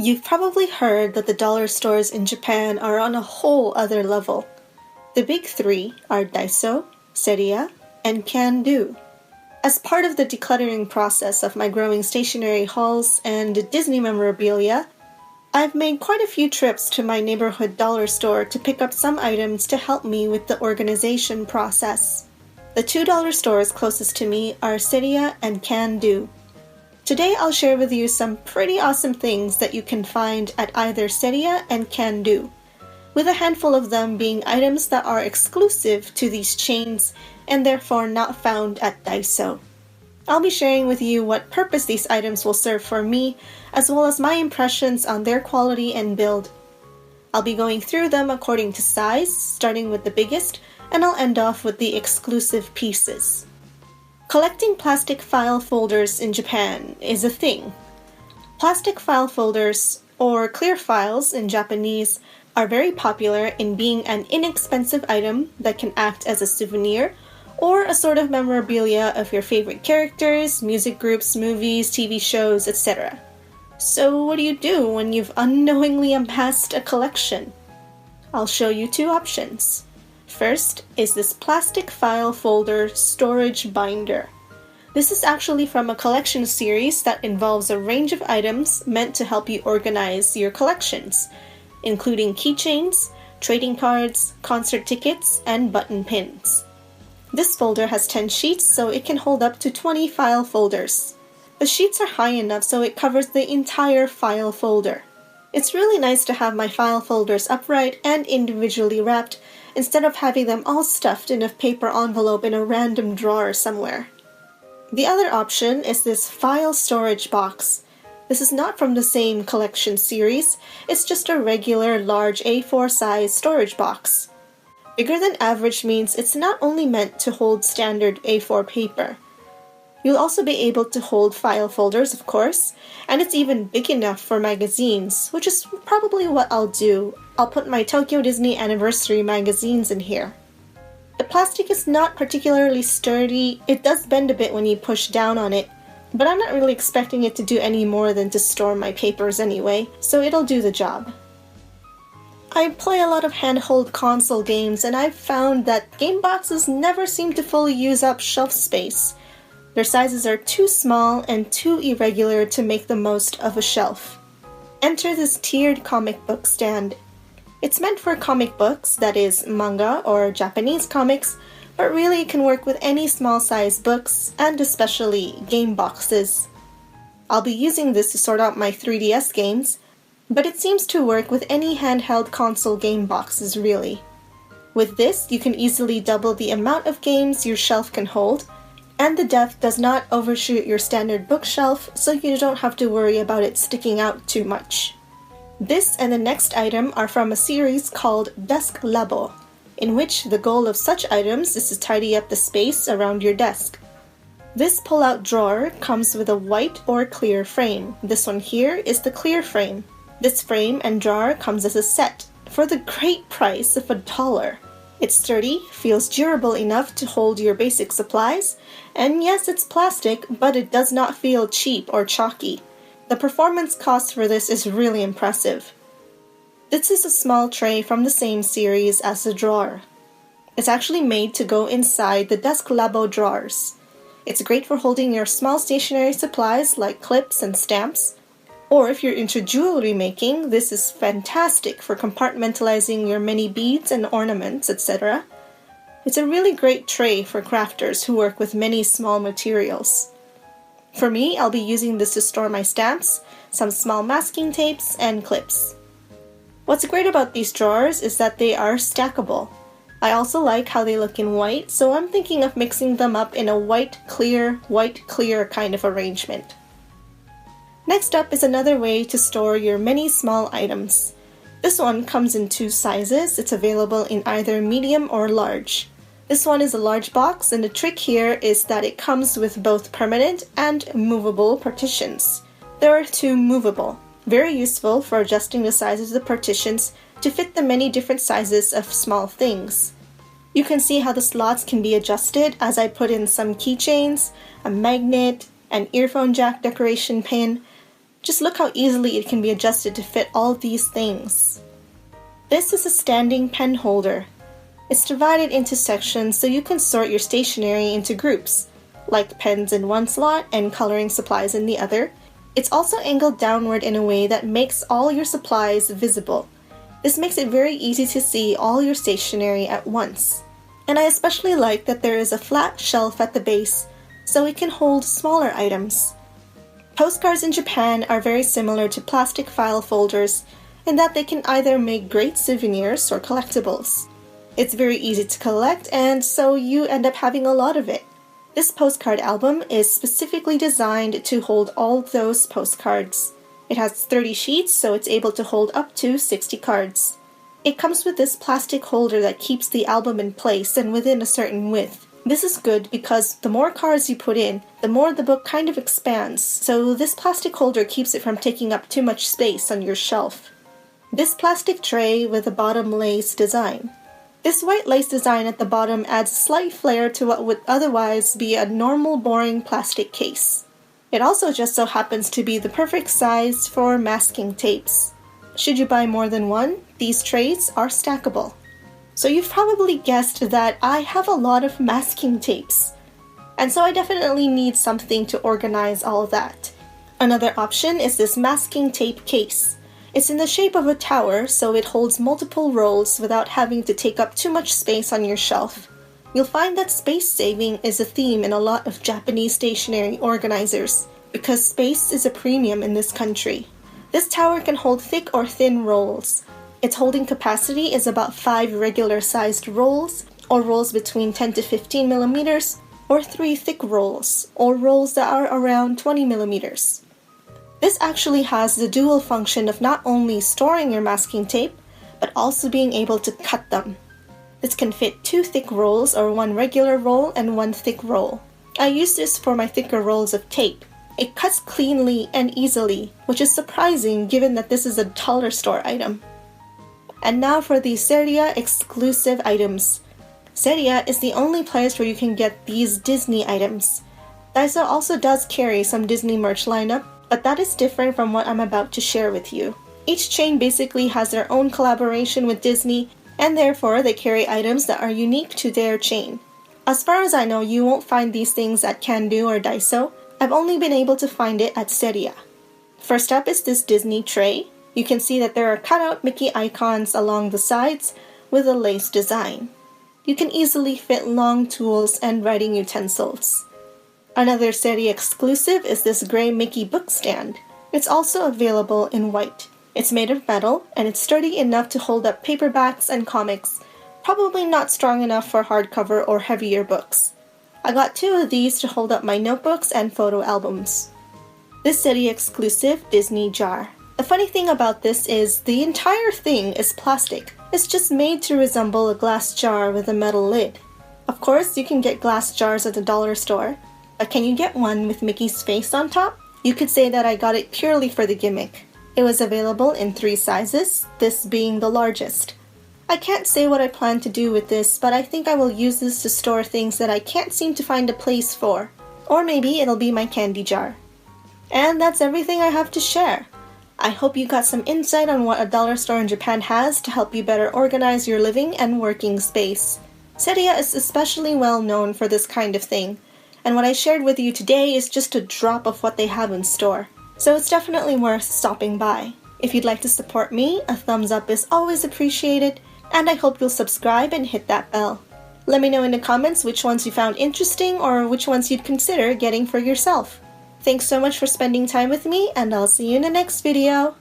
You've probably heard that the dollar stores in Japan are on a whole other level. The big three are Daiso, Seria, and Can-Do. As part of the decluttering process of my growing stationery hauls and Disney memorabilia, I've made quite a few trips to my neighborhood dollar store to pick up some items to help me with the organization process. The $2 stores closest to me are Seria and Can-Do. Today I'll share with you some pretty awesome things that you can find at either Seria and Can-Do, with a handful of them being items that are exclusive to these chains and therefore not found at Daiso. I'll be sharing with you what purpose these items will serve for me, as well as my impressions on their quality and build. I'll be going through them according to size, starting with the biggest, and I'll end off with the exclusive pieces. Collecting plastic file folders in Japan is a thing. Plastic file folders, or clear files in Japanese, are very popular in being an inexpensive item that can act as a souvenir or a sort of memorabilia of your favorite characters, music groups, movies, TV shows, etc. So what do you do when you've unknowingly amassed a collection? I'll show you two options. First is this plastic file folder storage binder. This is actually from a collection series that involves a range of items meant to help you organize your collections, including keychains, trading cards, concert tickets, and button pins. This folder has 10 sheets, so it can hold up to 20 file folders. The sheets are high enough so it covers the entire file folder. It's really nice to have my file folders upright and individually wrapped, instead of having them all stuffed in a paper envelope in a random drawer somewhere. The other option is this file storage box. This is not from the same collection series, it's just a regular large A4 size storage box. Bigger than average means it's not only meant to hold standard A4 paper. You'll also be able to hold file folders, of course, and it's even big enough for magazines, which is probably what I'll do. I'll put my Tokyo Disney Anniversary magazines in here. The plastic is not particularly sturdy. It does bend a bit when you push down on it, but I'm not really expecting it to do any more than to store my papers anyway, so it'll do the job. I play a lot of handheld console games, and I've found that game boxes never seem to fully use up shelf space. Their sizes are too small and too irregular to make the most of a shelf. Enter this tiered comic book stand. It's meant for comic books, that is, manga or Japanese comics, but really can work with any small size books, and especially game boxes. I'll be using this to sort out my 3DS games, but it seems to work with any handheld console game boxes really. With this, you can easily double the amount of games your shelf can hold, and the depth does not overshoot your standard bookshelf, so you don't have to worry about it sticking out too much. This and the next item are from a series called Desk Labo, in which the goal of such items is to tidy up the space around your desk. This pull-out drawer comes with a white or clear frame. This one here is the clear frame. This frame and drawer comes as a set for the great price of $1. It's sturdy, feels durable enough to hold your basic supplies, and yes, it's plastic, but it does not feel cheap or chalky. The performance cost for this is really impressive. This is a small tray from the same series as the drawer. It's actually made to go inside the Desk Labo drawers. It's great for holding your small stationery supplies like clips and stamps. Or if you're into jewelry making, this is fantastic for compartmentalizing your many beads and ornaments, etc. It's a really great tray for crafters who work with many small materials. For me, I'll be using this to store my stamps, some small masking tapes, and clips. What's great about these drawers is that they are stackable. I also like how they look in white, so I'm thinking of mixing them up in a white, clear kind of arrangement. Next up is another way to store your many small items. This one comes in 2 sizes. It's available in either medium or large. This one is a large box, and the trick here is that it comes with both permanent and movable partitions. There are 2 movable, very useful for adjusting the sizes of the partitions to fit the many different sizes of small things. You can see how the slots can be adjusted as I put in some keychains, a magnet, an earphone jack decoration pin, Just look how easily it can be adjusted to fit all these things. This is a standing pen holder. It's divided into sections so you can sort your stationery into groups, like pens in one slot and coloring supplies in the other. It's also angled downward in a way that makes all your supplies visible. This makes it very easy to see all your stationery at once. And I especially like that there is a flat shelf at the base so it can hold smaller items. Postcards in Japan are very similar to plastic file folders in that they can either make great souvenirs or collectibles. It's very easy to collect, and so you end up having a lot of it. This postcard album is specifically designed to hold all those postcards. It has 30 sheets, so it's able to hold up to 60 cards. It comes with this plastic holder that keeps the album in place and within a certain width. This is good because the more cards you put in, the more the book kind of expands, so this plastic holder keeps it from taking up too much space on your shelf. This plastic tray with a bottom lace design. This white lace design at the bottom adds a slight flair to what would otherwise be a normal boring plastic case. It also just so happens to be the perfect size for masking tapes. Should you buy more than one, these trays are stackable. So you've probably guessed that I have a lot of masking tapes. And so I definitely need something to organize all that. Another option is this masking tape case. It's in the shape of a tower, so it holds multiple rolls without having to take up too much space on your shelf. You'll find that space saving is a theme in a lot of Japanese stationery organizers, because space is a premium in this country. This tower can hold thick or thin rolls. Its holding capacity is about 5 regular-sized rolls, or rolls between 10 to 15 millimeters, or 3 thick rolls, or rolls that are around 20 millimeters. This actually has the dual function of not only storing your masking tape, but also being able to cut them. This can fit 2 thick rolls or 1 regular roll and 1 thick roll. I use this for my thicker rolls of tape. It cuts cleanly and easily, which is surprising given that this is a dollar store item. And now for the Seria exclusive items. Seria is the only place where you can get these Disney items. Daiso also does carry some Disney merch lineup, but that is different from what I'm about to share with you. Each chain basically has their own collaboration with Disney, and therefore they carry items that are unique to their chain. As far as I know, you won't find these things at Can-Do or Daiso. I've only been able to find it at Seria. First up is this Disney tray. You can see that there are cutout Mickey icons along the sides with a lace design. You can easily fit long tools and writing utensils. Another Seria exclusive is this gray Mickey book stand. It's also available in white. It's made of metal, and it's sturdy enough to hold up paperbacks and comics, probably not strong enough for hardcover or heavier books. I got 2 of these to hold up my notebooks and photo albums. This Seria exclusive Disney jar. The funny thing about this is the entire thing is plastic. It's just made to resemble a glass jar with a metal lid. Of course, you can get glass jars at the dollar store, but can you get one with Mickey's face on top? You could say that I got it purely for the gimmick. It was available in 3 sizes, this being the largest. I can't say what I plan to do with this, but I think I will use this to store things that I can't seem to find a place for. Or maybe it'll be my candy jar. And that's everything I have to share. I hope you got some insight on what a dollar store in Japan has to help you better organize your living and working space. Seria is especially well known for this kind of thing, and what I shared with you today is just a drop of what they have in store. So it's definitely worth stopping by. If you'd like to support me, a thumbs up is always appreciated, and I hope you'll subscribe and hit that bell. Let me know in the comments which ones you found interesting or which ones you'd consider getting for yourself. Thanks so much for spending time with me, and I'll see you in the next video.